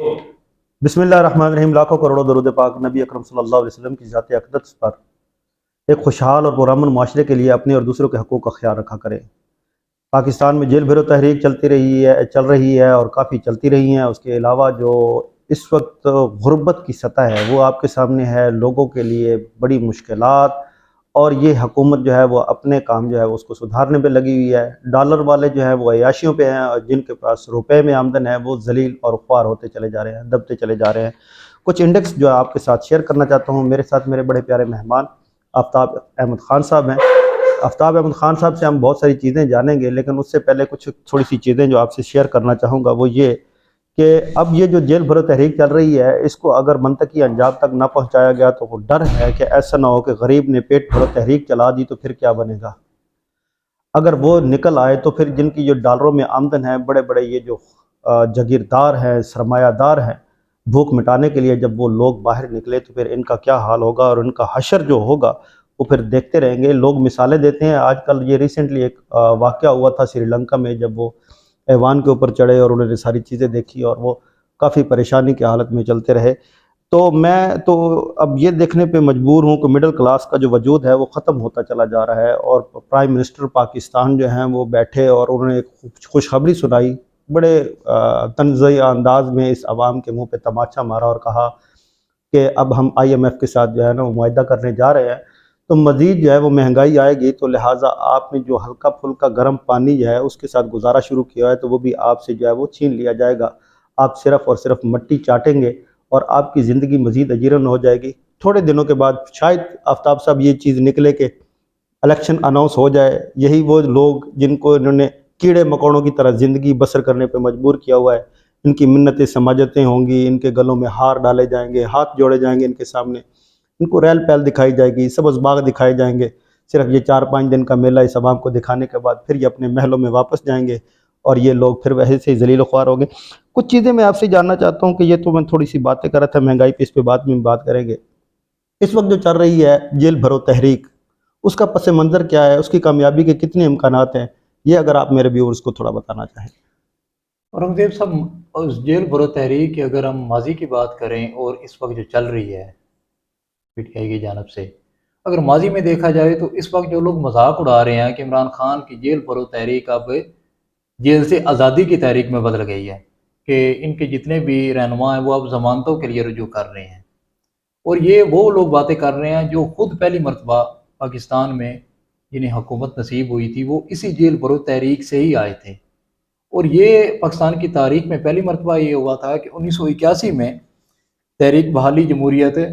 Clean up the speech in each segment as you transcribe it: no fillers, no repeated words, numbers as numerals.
बिस्मिल्लाहिर्रहमानिर्रहीम। लाखों करोड़ों दरूद पाक नबी अकरम सल्लल्लाहु अलैहि वसल्लम की ज़ात अक़दस पर एक खुशहाल और पुरअमन माशरे के लिए अपने और दूसरों के हकूक़ का ख्याल रखा करें। पाकिस्तान में जेल भरो तहरीक चल रही है और काफ़ी चलती रही हैं। उसके अलावा जो इस वक्त गुर्बत की सतह है वो आपके सामने है। लोगों के लिए बड़ी मुश्किलात, और ये हुकूमत जो है वो अपने काम जो है वो उसको सुधारने पे लगी हुई है। डॉलर वाले जो है वो अय्याशियों पे हैं, और जिनके पास रुपए में आमदन है वो जलील और ख्वार होते चले जा रहे हैं, दबते चले जा रहे हैं। कुछ इंडेक्स जो है आपके साथ शेयर करना चाहता हूँ। मेरे साथ मेरे बड़े प्यारे मेहमान आफ्ताब अहमद ख़ान साहब हैं। आफ्ताब अहमद ख़ान साहब से हम बहुत सारी चीज़ें जानेंगे, लेकिन उससे पहले कुछ थोड़ी सी चीज़ें जो आपसे शेयर करना चाहूँगा वो ये कि अब ये जो जेल भरो तहरीक चल रही है, इसको अगर मनतकी अंजाम तक ना पहुँचाया गया तो वो डर है कि ऐसा ना हो कि गरीब ने पेट भरो तहरीक चला दी तो फिर क्या बनेगा। अगर वो निकल आए तो फिर जिनकी जो डॉलरों में आमदन है, बड़े बड़े ये जो जागीरदार हैं, सरमायादार हैं, भूख मिटाने के लिए जब वो लोग बाहर निकले तो फिर इनका क्या हाल होगा, और इनका हशर जो होगा वो फिर देखते रहेंगे। लोग मिसालें देते हैं। आजकल ये रिसेंटली एक वाक़या हुआ था श्रीलंका में, जब वो ऐवान के ऊपर चढ़े और उन्होंने सारी चीज़ें देखी और वो काफ़ी परेशानी की हालत में चलते रहे। तो मैं तो अब ये देखने पे मजबूर हूँ कि मिडिल क्लास का जो वजूद है वो ख़त्म होता चला जा रहा है। और प्राइम मिनिस्टर पाकिस्तान जो हैं वो बैठे और उन्होंने एक खुशखबरी सुनाई, बड़े तंज़ी अंदाज में इस आवाम के मुंह पे तमाचा मारा और कहा कि अब हम IMF के साथ जो है ना वो मुआहदा करने जा रहे हैं, तो मज़ीद जो है वो महंगाई आएगी, तो लिहाजा आपने जो हल्का फुल्का गर्म पानी जो है उसके साथ गुजारा शुरू किया है तो वो भी आपसे जो है वो छीन लिया जाएगा। आप सिर्फ़ और सिर्फ मट्टी चाटेंगे और आपकी ज़िंदगी मज़ीद अजीरन हो जाएगी। थोड़े दिनों के बाद शायद आफ्ताब साहब ये चीज़ निकले कि इलेक्शन अनाउंस हो जाए। यही वो लोग जिनको इन्होंने कीड़े मकोड़ों की तरह ज़िंदगी बसर करने पे मजबूर किया हुआ है, इनकी मिन्नतें समाजतें होंगी, इनके गलों में हार डाले जाएंगे, हाथ जोड़े जाएंगे इनके सामने, इनको रेल पहल दिखाई जाएगी, सब्ज़ बाग दिखाए जाएंगे। सिर्फ ये 4-5 दिन का मेला इस आवाम को दिखाने के बाद फिर ये अपने महलों में वापस जाएंगे और ये लोग फिर वैसे से जलील ख्वार हो गए। कुछ चीज़ें मैं आपसे जानना चाहता हूँ कि ये तो मैं थोड़ी सी बातें कर रहा था महंगाई पे, इस पे बाद में बात करेंगे। इस वक्त जो चल रही है जेल भरो तहरीक, उसका पस मंज़र क्या है, उसकी कामयाबी के कितने इम्कानात हैं, ये अगर आप मेरे व्यूअर्स को थोड़ा बताना चाहें। औरंगज़ेब साहब, उस जेल भरो तहरीक की अगर हम माजी की बात करें और इस वक्त जो चल रही है पीटीआई की जानब से, अगर माजी में देखा जाए तो इस वक्त जो लोग मजाक उड़ा रहे हैं कि इमरान खान की जेल भरो तहरीक अब जेल से आज़ादी की तहरीक में बदल गई है, कि इनके जितने भी रहनुमा हैं वो अब जमानतों के लिए रुजू कर रहे हैं। और ये वो लोग बातें कर रहे हैं जो खुद पहली मरतबा पाकिस्तान में जिन्हें हुकूमत नसीब हुई थी वो इसी जेल भरो तहरीक से ही आए थे। और ये पाकिस्तान की तारीख में पहली मरतबा ये हुआ था कि 1981 में तहरीक बहाली जमहूरियत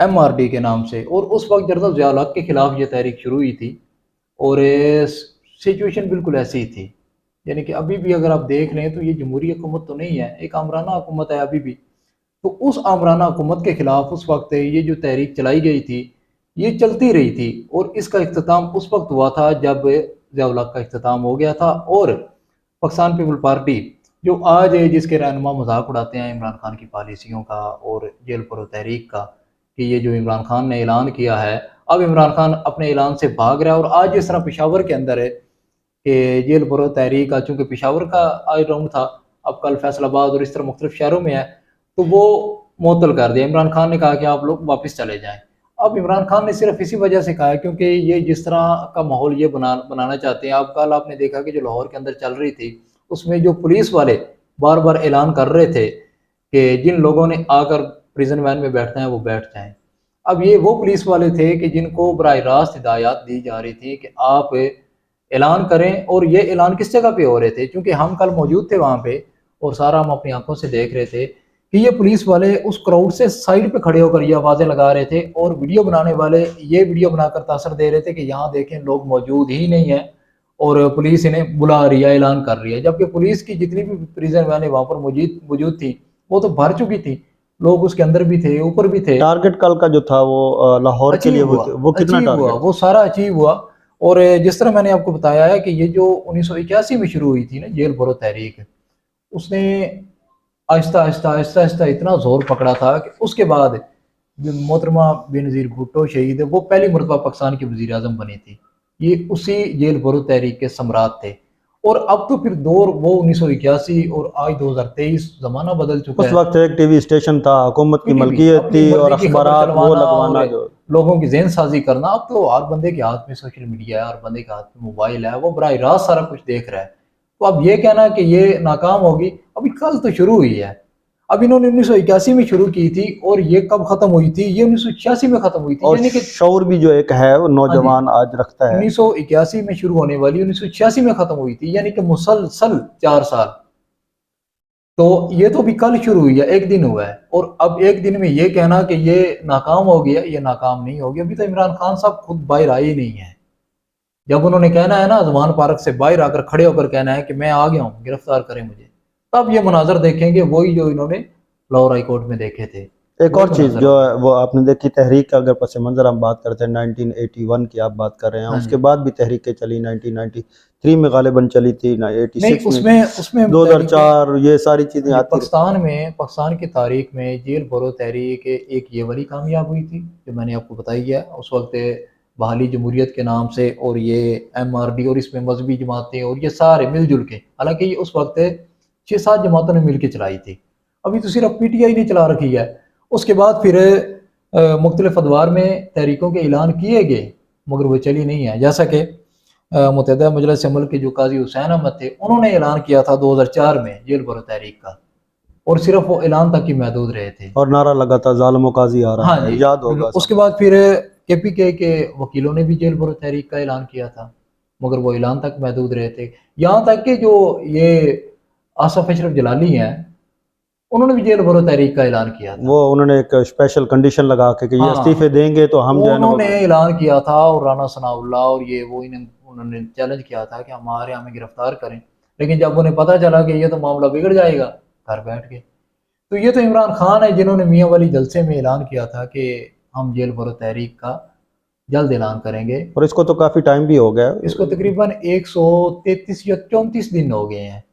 MRD के नाम से, और उस वक्त जनरल ज़िया उल हक के ख़िलाफ़ ये तहरीक शुरू हुई थी। और सिचुएशन बिल्कुल ऐसी ही थी, यानी कि अभी भी अगर आप देख लें तो ये जमहूरी हुकूमत तो नहीं है, एक आमराना हुकूमत है अभी भी। तो उस आमराना हुकूमत के ख़िलाफ़ उस वक्त ये जो तहरीक चलाई गई थी ये चलती रही थी, और इसका इख्तिताम उस वक्त हुआ था जब ज़िया उल हक का इख्तिताम हो गया था। और पाकिस्तान पीपल पार्टी जो आज है, जिसके रहनुमा मजाक उड़ाते हैं इमरान खान की पॉलिसियों का और जेल भरो तहरीक का, कि ये जो इमरान खान ने ऐलान किया है, अब इमरान खान अपने ऐलान से भाग रहा है। और आज जिस तरह पेशावर के अंदर है कि जेल भरो तहरीक का, चूँकि पेशावर का आज राउंड था, अब कल फैसलाबाद और इस तरह मुख्तलिफ शहरों में है, तो वो मुअत्तल कर दिया। इमरान खान ने कहा कि आप लोग वापस चले जाएँ। अब इमरान खान ने सिर्फ इसी वजह से कहा है क्योंकि ये जिस तरह का माहौल ये बनाना चाहते हैं। अब कल आपने देखा कि जो लाहौर के अंदर चल रही थी, उसमें जो पुलिस वाले बार-बार ऐलान कर रहे थे कि जिन लोगों ने आकर प्रिज़न वैन में बैठना है वो बैठ जाएँ। अब ये वो पुलिस वाले थे कि जिनको बराह रास्त हिदायत दी जा रही थी कि आप ऐलान करें, और ये ऐलान किस जगह पे हो रहे थे, क्योंकि हम कल मौजूद थे वहाँ पे और सारा हम अपनी आँखों से देख रहे थे कि ये पुलिस वाले उस क्राउड से साइड पे खड़े होकर ये आवाज़ें लगा रहे थे, और वीडियो बनाने वाले ये वीडियो बनाकर तासर दे रहे थे कि यहाँ देखें लोग मौजूद ही नहीं है और पुलिस इन्हें बुला रही है, ऐलान कर रही है। जबकि पुलिस की जितनी भी प्रिजन वैन वहाँ पर मौजूद मौजूद थी वो तो भर चुकी थी, लोग उसके अंदर भी थे, ऊपर भी थे। टारगेट कल का जो था वो लाहौर के लिए अचीव हुआ, वो कितना अचीव हुआ, टारगेट वो था? सारा अचीव हुआ। और जिस तरह मैंने आपको बताया है कि ये जो 1981 में शुरू हुई थी ना जेल भरो तहरीक, उसने आहिस्ता आहिस्ता आहिस्ता आहिस्ता इतना जोर पकड़ा था कि उसके बाद मोहतरमा बेनज़ीर भुट्टो शहीद है, वो पहली मरतबा पाकिस्तान की वज़ीर आज़म बनी थी। ये उसी जेल भरो तहरीक के सम्राट थे। और अब तो फिर दौर वो 1981 और आज 2023, जमाना बदल चुका उस है। वक्त एक टीवी स्टेशन था, हुकूमत की टीवी मलकियत अपनी थी और मर्जी की खबर अखबारात वो चलवाना और लगवाना जो। लोगों की ज़हन साजी करना। अब तो हर बंदे के हाथ में सोशल मीडिया है, हर बंदे के हाथ में मोबाइल है, वो बराह रास्त सारा कुछ देख रहा है। तो अब ये कहना कि ये नाकाम होगी, अभी कल तो शुरू हुई है। अब इन्होंने 1981 में शुरू की थी और ये कब खत्म हुई थी? ये 1986 में खत्म हुई थी, और यानी कि शौर भी जो एक है वो हाँ जी, नौजवान आज रखता है। 1981 में शुरू होने वाली 1986 में खत्म हुई थी, यानी कि मुसलसल 4 साल। तो ये तो अभी कल शुरू हुई है, एक दिन हुआ है, और अब एक दिन में ये कहना कि ये नाकाम हो गया, ये नाकाम नहीं हो गया। अभी तो इमरान खान साहब खुद बाहर आए ही नहीं है। जब उन्होंने कहना है ना, जमान पार्क से बाहर आकर खड़े होकर कहना है कि मैं आ गया हूँ, गिरफ्तार करें मुझे, तब ये मनाजर देखेंगे वही जो इन्होंने लाहौर हाई कोर्ट में देखे थे, एक वही और चीज़ मनाजर जो होंगे। है वो आपने देखी, तहरीक का अगर पस मंज़र हम बात करते हैं 1981 की आप बात कर रहे हैं, हाँ उसके जी, बाद भी तहरीकें चली, 1993 में गालिबन चली थी ना, नहीं 86 में, उसमें उसमें तहरीक 2004, ये सारी चीज़ें जी, आती रही। पाकिस्तान की तारीख में जेल भरो तहरीक एक ये वाली कामयाब हुई थी जो मैंने आपको बताई है। उस वक्त बहाली जमहूरियत के नाम से, और ये MRD, और इसमें मजहबी जमातें और ये सारे मिलजुल के, हालांकि ये उस वक्त 6-7 जमातों ने मिल के चलाई थी। अभी तो सिर्फ PTI ने चला रखी है। उसके बाद फिर मुख्तलिफ अदवार में तहरीकों के ऐलान किए गए, मगर वो चली नहीं है। जैसा कि मुत्तहिदा मजलिस अमल के जो काजी हुसैन अहमद थे, उन्होंने ऐलान किया था 2004 में जेल भरो तहरीक का, और सिर्फ वो ऐलान तक ही महदूद रहे थे। और नारा लगा था ज़ालिमों काज़ी आ हाँ रहा है, जी, याद बिल्कुल। होगा उसके सबको। बाद फिर KPK के वकीलों ने भी जेल भरो तहरीक का ऐलान किया था, मगर वो ऐलान तक महदूद रहे थे। यहाँ तक कि जो ये आसफ अशरफ जलाली हैं, उन्होंने भी जेल भरो तहरीक का ऐलान किया वो था। उन्होंने एक स्पेशल कंडीशन लगा के कि ये इस्तीफे हाँ, देंगे तो हम जो है ना वो। उन्होंने ऐलान किया था, और राना सनाउल्लाह और ये वो इन्हें उन्होंने चैलेंज किया था कि हमारे हमें गिरफ्तार करें। लेकिन जब उन्हें पता चला कि ये तो मामला बिगड़ जाएगा, घर बैठ गए। तो ये तो इमरान खान है जिन्होंने मियाँ वाली जलसे में ऐलान किया था कि हम जेल भरो तहरीक का जल्द ऐलान करेंगे। और इसको तो काफ़ी टाइम भी हो गया। इसको तकरीबन 133 या 34 दिन हो गए हैं,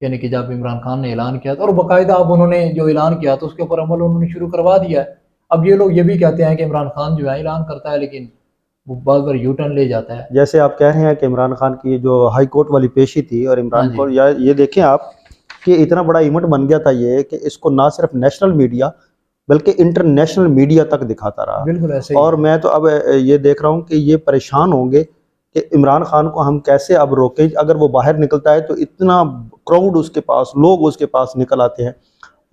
यानी कि जब इमरान खान ने ऐलान किया था, और बाकायदा अब उन्होंने जो ऐलान किया था उसके ऊपर अमल उन्होंने शुरू करवा दिया है। अब ये लोग ये भी कहते हैं कि इमरान खान जो है ऐलान करता है, लेकिन वो बार बार यू टर्न ले जाता है। जैसे आप कह रहे हैं कि इमरान खान की जो हाई कोर्ट वाली पेशी थी, और हाँ इमरान जी, को या ये देखें आप कि इतना बड़ा इवेंट बन गया था ये, कि इसको ना सिर्फ नेशनल मीडिया बल्कि इंटरनेशनल मीडिया तक दिखाता रहा। बिल्कुल ऐसे ही और है। मैं तो अब ये देख रहा हूँ कि ये परेशान होंगे कि इमरान खान को हम कैसे अब रोकें। अगर वो बाहर निकलता है तो इतना क्राउड उसके पास, लोग उसके पास निकल आते हैं।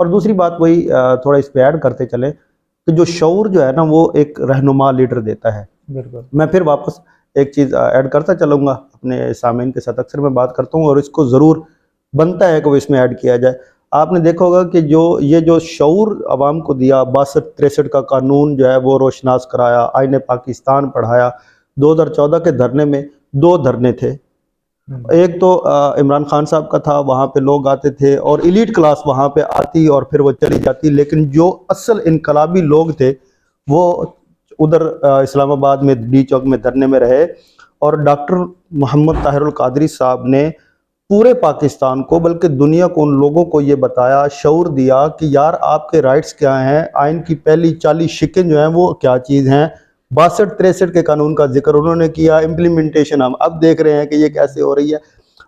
और दूसरी बात वही थोड़ा इस पे ऐड करते चले कि जो शऊर जो है ना वो एक रहनुमा लीडर देता है। बिल्कुल, मैं फिर वापस एक चीज़ ऐड करता चलूँगा अपने सामीन के साथ, अक्सर मैं बात करता हूँ और इसको ज़रूर बनता है कि वो इसमें ऐड किया जाए। आपने देखा होगा कि जो शऊर आवाम को दिया, 62-63 का कानून जो है वो रोशनास कराया, आईने पाकिस्तान पढ़ाया। 2014 के धरने में 2 धरने थे। एक तो इमरान खान साहब का था, वहाँ पे लोग आते थे और एलीट क्लास वहाँ पे आती और फिर वो चली जाती, लेकिन जो असल इनकलाबी लोग थे वो उधर इस्लामाबाद में डी चौक में धरने में रहे। और डॉक्टर मोहम्मद ताहिरुल कादरी साहब ने पूरे पाकिस्तान को बल्कि दुनिया को, उन लोगों को ये बताया, शऊर दिया कि यार आपके राइट्स क्या हैं, आइन की पहली 40 शिकें जो हैं वो क्या चीज़ हैं। 62-63 के कानून का जिक्र उन्होंने किया, इम्प्लीमेंटेशन हम अब देख रहे हैं कि ये कैसे हो रही है।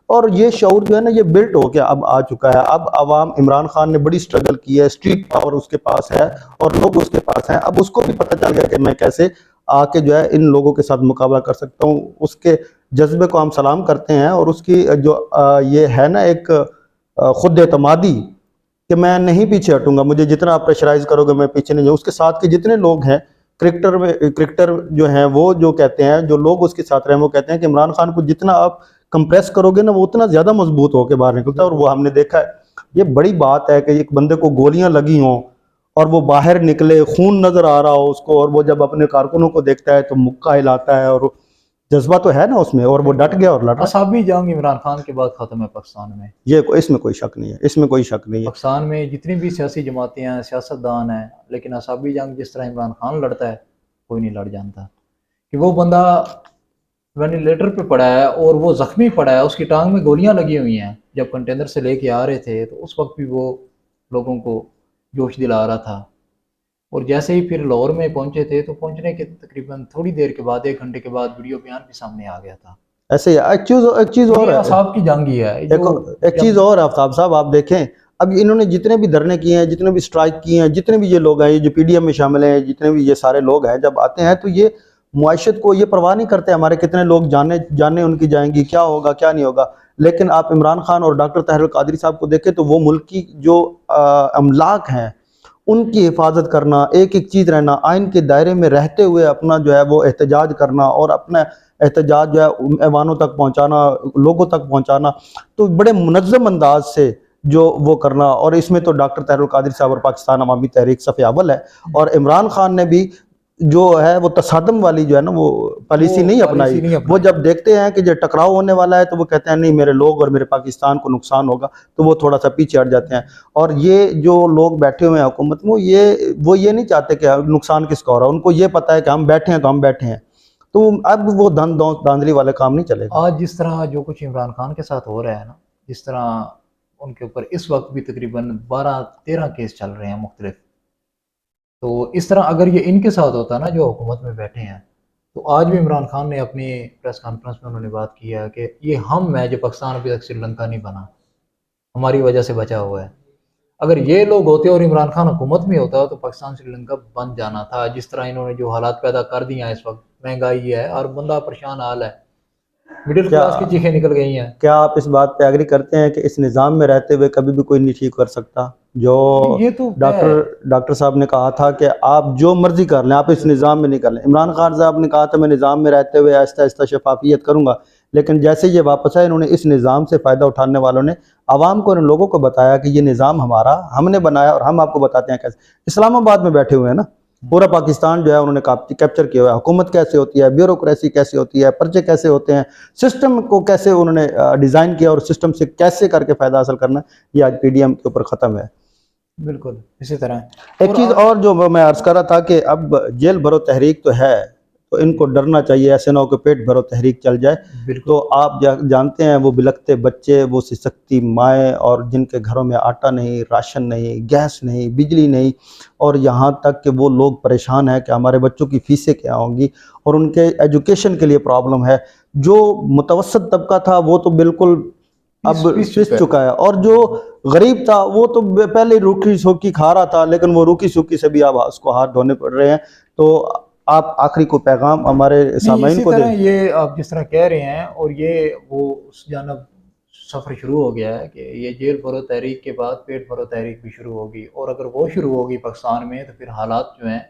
और ये शऊर जो है ना ये बिल्ट हो के अब आ चुका है। अब आवाम, इमरान खान ने बड़ी स्ट्रगल की है, स्ट्रीट पावर उसके पास है और लोग उसके पास हैं। अब उसको भी पता चल गया कि मैं कैसे आके जो है इन लोगों के साथ मुकाबला कर सकता हूँ। उसके जज्बे को हम सलाम करते हैं, और उसकी जो ये है ना एक खुद एतमादी कि मैं नहीं पीछे हटूंगा, मुझे जितना आप प्रेशराइज करोगे मैं पीछे नहीं जाऊँ। उसके साथ के जितने लोग हैं, क्रिकेटर जो हैं वो जो कहते हैं, जो लोग उसके साथ रहे हैं वो कहते हैं कि इमरान खान को जितना आप कंप्रेस करोगे ना वो उतना ज़्यादा मजबूत होकर बाहर निकलता है। और वो हमने देखा है। ये बड़ी बात है कि एक बंदे को गोलियां लगी हों और वो बाहर निकले, खून नज़र आ रहा हो उसको, और वो जब अपने कारकुनों को देखता है तो मुक्का हिलाता है, और जज्बा तो है ना उसमें, और वो डट गया और लड़ रहा है। असाबी जंग इमरान खान के बाद ख़त्म है पाकिस्तान में। ये इसमें कोई शक नहीं है, इसमें कोई शक नहीं है। पाकिस्तान में जितनी भी सियासी जमातें हैं, सियासतदान हैं, लेकिन असाबी जंग जिस तरह इमरान खान लड़ता है कोई नहीं लड़ जानता। कि वो बंदा वेंटिलेटर पे पड़ा है और वो जख्मी पड़ा है, उसकी टांग में गोलियां लगी हुई हैं। जब कंटेनर से लेके आ रहे थे तो उस वक्त भी वो लोगों को जोश दिला रहा था। और जैसे ही फिर लाहौर में पहुंचे थे तो पहुंचने के तकरीबन थोड़ी देर के बाद, 1 घंटे के बाद वीडियो बयान भी सामने आ गया था। ऐसे ही है। एक चीज़ और ये है, असाब की जंग ही है एक चीज़ और आफ्ताब साहब, आप देखें अब इन्होंने जितने भी धरने किए हैं, जितने भी स्ट्राइक किए हैं, जितने भी ये लोग हैं, ये जो पीडीएम में शामिल हैं, जितने भी ये सारे लोग हैं, जब आते हैं तो ये मुआशत को ये परवाह नहीं करते हमारे कितने लोग जाने जाने उनकी जाएंगी, क्या होगा क्या नहीं होगा। लेकिन आप इमरान खान और डॉक्टर ताहिर कादरी साहब को देखें तो वो मुल्क की जो अमलाक हैं उनकी हिफाजत करना, एक एक चीज़ रहना, आइन के दायरे में रहते हुए अपना जो है वो एहतजाज करना और अपना एहतजाज जो है ऐवानों तक पहुँचाना, लोगों तक पहुँचाना, तो बड़े मुनज़्ज़म अंदाज से जो वो करना। और इसमें तो डॉक्टर ताहिर कादरी साहब और पाकिस्तान अवामी तहरीक सफ़े अव्वल है। और इमरान खान ने भी जो है वो तसादम वाली जो है ना वो पॉलिसी नहीं अपनाई। वो जब देखते हैं कि जो टकराव होने वाला है तो वो कहते हैं नहीं मेरे लोग और मेरे पाकिस्तान को नुकसान होगा, तो वो थोड़ा सा पीछे हट जाते हैं। और ये जो लोग बैठे हुए हैं हुकूमत में, वो ये नहीं चाहते कि नुकसान किसका हो रहा है, उनको ये पता है कि हम बैठे हैं तो हम बैठे हैं। तो अब वो धांधली वाले काम नहीं चलेगा। आज जिस तरह जो कुछ इमरान खान के साथ हो रहा है ना, जिस तरह उनके ऊपर इस वक्त भी तकरीबन 12-13 केस चल रहे हैं मुख्तलिफ, तो इस तरह अगर ये इनके साथ होता ना जो हुकूमत में बैठे हैं, तो आज भी इमरान खान ने अपनी प्रेस कॉन्फ्रेंस में उन्होंने बात की है कि ये हम है जो पाकिस्तान अभी तक श्रीलंका नहीं बना, हमारी वजह से बचा हुआ है। अगर ये लोग होते और इमरान खान हुकूमत में होता तो पाकिस्तान श्रीलंका बन जाना था। जिस तरह इन्होंने जो हालात पैदा कर दिए हैं, इस वक्त महंगाई है और बंदा परेशान हाल है, मिडिल क्लास की चीखें निकल गई हैं। क्या आप इस बात पे एग्री करते हैं कि इस निज़ाम में रहते हुए कभी भी कोई नहीं ठीक कर सकता? जो ये तो डॉक्टर साहब ने कहा था कि आप जो मर्जी कर लें, आप इस निज़ाम में नहीं कर लें। इमरान खान साहब ने कहा था मैं निज़ाम में रहते हुए आहिस्ता आहिस्ता शफाफियत करूँगा, लेकिन जैसे ये वापस आए इन्होंने इस निज़ाम से फ़ायदा उठाने वालों ने आवाम को, इन लोगों को बताया कि ये निज़ाम हमारा, हमने बनाया और हम आपको बताते हैं कैसे। इस्लामाबाद में बैठे हुए हैं ना, पूरा पाकिस्तान जो है उन्होंने कैप्चर किया हुआ है। हुकूमत कैसे होती है, ब्यूरोक्रेसी कैसे होती है, पर्चे कैसे होते हैं, सिस्टम को कैसे उन्होंने डिज़ाइन किया और सिस्टम से कैसे करके फ़ायदा हासिल करना है, ये आज पीडीएम के ऊपर ख़त्म है। बिल्कुल इसी तरह एक चीज़ और जो मैं अर्ज़ कर रहा था कि अब जेल भरो तहरीक तो है, तो इनको डरना चाहिए, ऐसे ना हो कि पेट भरो तहरीक चल जाए। तो आप जानते हैं वो बिलखते बच्चे, वो सिसकती माएँ और जिनके घरों में आटा नहीं, राशन नहीं, गैस नहीं, बिजली नहीं, और यहाँ तक कि वो लोग परेशान हैं कि हमारे बच्चों की फ़ीसें क्या होंगी, और उनके एजुकेशन के लिए प्रॉब्लम है। जो मुतवस्सित तबका था वो तो बिल्कुल अब पिस चुका है, और जो गरीब था वो तो पहले रूखी सूखी खा रहा था, लेकिन वो रूखी सूखी से भी अब उसको हाथ धोने पड़ रहे हैं। तो आप आखिरी को पैगाम हमारे सामाईन को दें। ये आप जिस तरह कह रहे हैं, और ये वो उस जानब सफ़र शुरू हो गया है कि ये जेल भरो तहरीक के बाद पेट भरो तहरीक भी शुरू होगी, और अगर वो शुरू होगी पाकिस्तान में तो फिर हालात जो हैं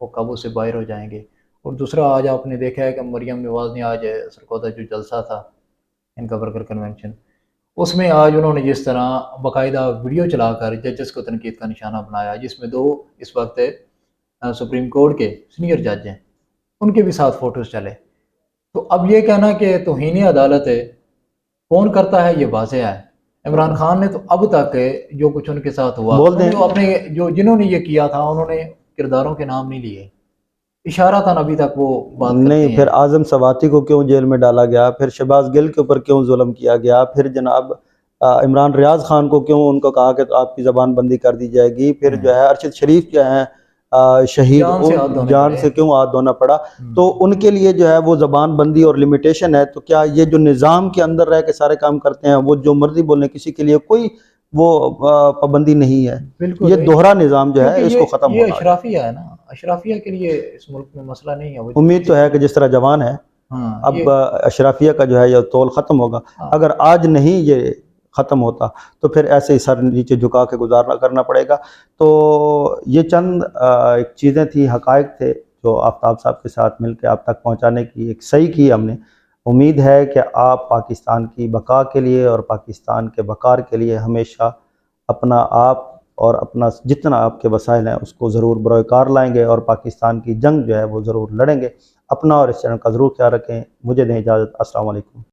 वो काबू से बाहर हो जाएंगे। और दूसरा, आज आपने देखा है कि मरियम नवाज़ ने आज सरकोदा जो जलसा था इनका वर्कर कन्वेंशन, उसमें आज उन्होंने जिस तरह बाकायदा वीडियो चलाकर जजेस को तनकीद का निशाना बनाया, जिसमें 2 इस वक्त सुप्रीम कोर्ट के सीनियर जज हैं, उनके भी साथ फ़ोटोज़ चले। तो अब ये कहना कि तौहीन अदालत है कौन करता है, ये वाज़ेह है। इमरान खान ने तो अब तक जो कुछ उनके साथ हुआ, जो अपने जो जिन्होंने ये किया था उन्होंने किरदारों के नाम नहीं लिए, इशारा था अभी तक वो बात नहीं। फिर आज़म सवाती को क्यों जेल में डाला गया, फिर शहबाज गिल के ऊपर क्यों जुल्म किया गया, फिर जनाब इमरान रियाज खान को क्यों उनको कहा कि तो आपकी ज़बान बंदी कर दी जाएगी, फिर जो है अरशद शरीफ जो है शहीद, जान से क्यों हाथ धोना पड़ा। तो उनके लिए जो है वो ज़बान बंदी और लिमिटेशन है। तो क्या ये जो निज़ाम के अंदर रह के सारे काम करते हैं, वो जो मर्जी बोलें, किसी के लिए कोई वो पाबंदी नहीं है। ये दोहरा निज़ाम जो है इसको ख़त्म होना है। अशराफिया है ना, अशराफिया के लिए इस मुल्क में मसला नहीं है। उम्मीद तो है कि जिस तरह जवान है, अब अशराफिया का जो है ये तौल ख़त्म होगा। अगर आज नहीं ये ख़त्म होता तो फिर ऐसे ही सर नीचे झुका के गुजारना करना पड़ेगा। तो ये चंद चीज़ें थी, हक़ाइक़ थे जो आफ्ताब साहब के साथ मिल के आप तक पहुँचाने की एक सही की हमने। उम्मीद है कि आप पाकिस्तान की बका के लिए और पाकिस्तान के वक़ार के लिए हमेशा अपना आप और अपना जितना आपके वसाइल हैं उसको ज़रूर बरोकार लाएंगे और पाकिस्तान की जंग जो है वो ज़रूर लड़ेंगे। अपना और इस चैनल का ज़रूर ख्याल रखें। मुझे दें इजाज़त। अस्सलाम वालेकुम।